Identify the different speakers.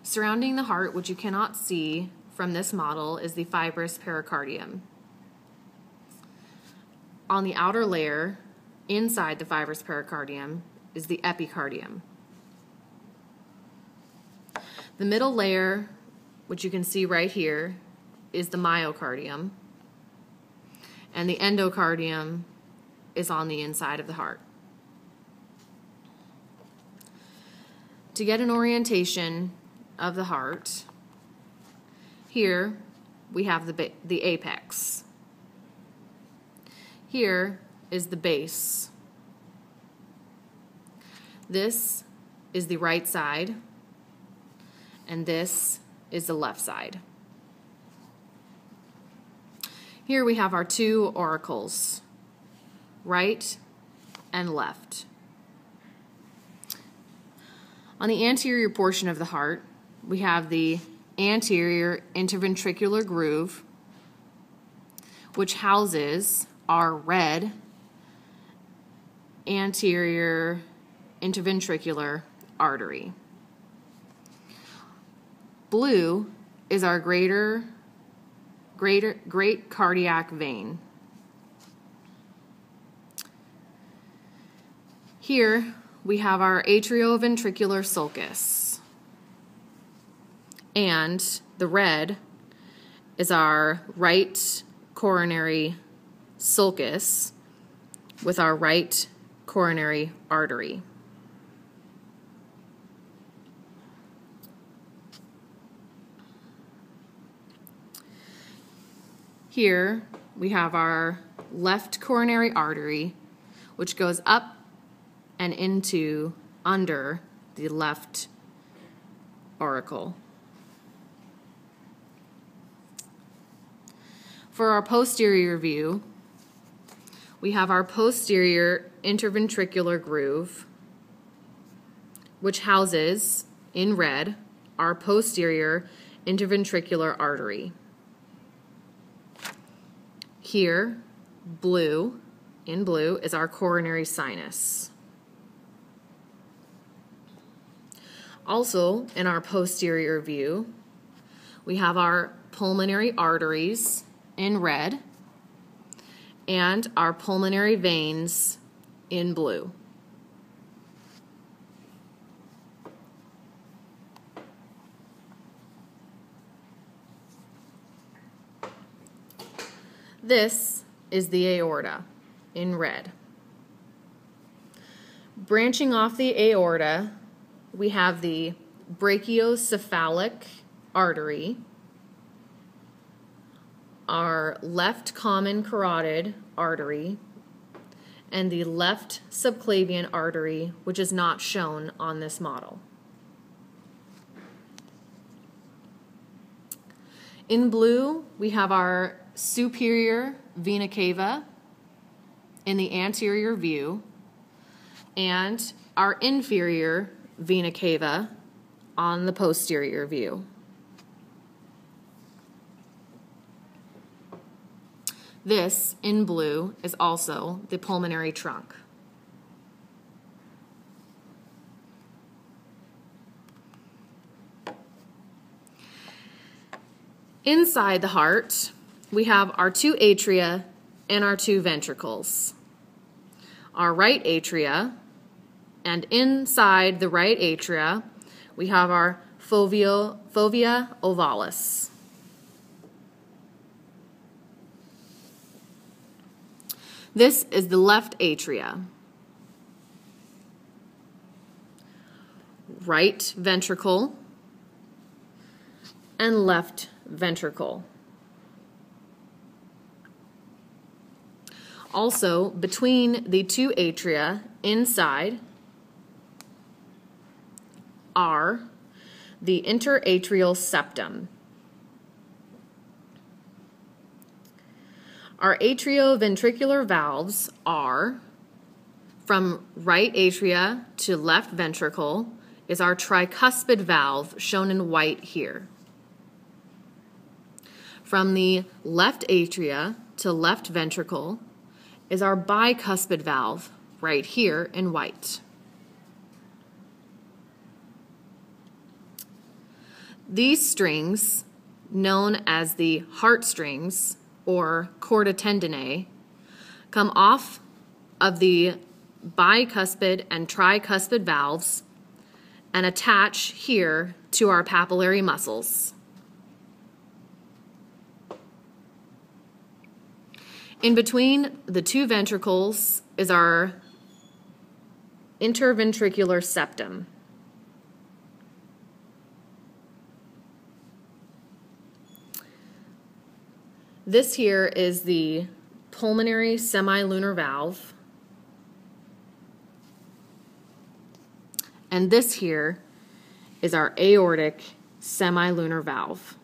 Speaker 1: Surrounding the heart, which you cannot see from this model, is the fibrous pericardium. On the outer layer, inside the fibrous pericardium, is the epicardium. The middle layer, which you can see right here, is the myocardium, and the endocardium is on the inside of the heart. To get an orientation of the heart, here we have the apex. Here is the base. This is the right side, and this is the left side. Here we have our two auricles, right and left. On the anterior portion of the heart, we have the anterior interventricular groove, which houses our red anterior interventricular artery. Blue is our great cardiac vein. Here we have our atrioventricular sulcus, and the red is our right coronary sulcus with our right coronary artery. Here we have our left coronary artery, which goes up and into under the left auricle. For our posterior view, we have our posterior interventricular groove, which houses, in red, our posterior interventricular artery. Here, in blue, is our coronary sinus. Also, in our posterior view, we have our pulmonary arteries in red and our pulmonary veins in blue. This is the aorta in red. Branching off the aorta, we have the brachiocephalic artery, our left common carotid artery, and the left subclavian artery, which is not shown on this model. In blue, we have our superior vena cava in the anterior view and our inferior vena cava on the posterior view. This, in blue, is also the pulmonary trunk. Inside the heart, we have our two atria and our two ventricles. Our right atria, and inside the right atria, we have our fovea ovalis. This is the left atria. Right ventricle and left ventricle. Also, between the two atria inside are the interatrial septum. Our atrioventricular valves are, from right atria to left ventricle, is our tricuspid valve, shown in white here. From the left atria to left ventricle is our bicuspid valve, right here in white. These strings, known as the heartstrings or chorda tendineae, come off of the bicuspid and tricuspid valves and attach here to our papillary muscles. In between the two ventricles is our interventricular septum. This here is the pulmonary semilunar valve. And this here is our aortic semilunar valve.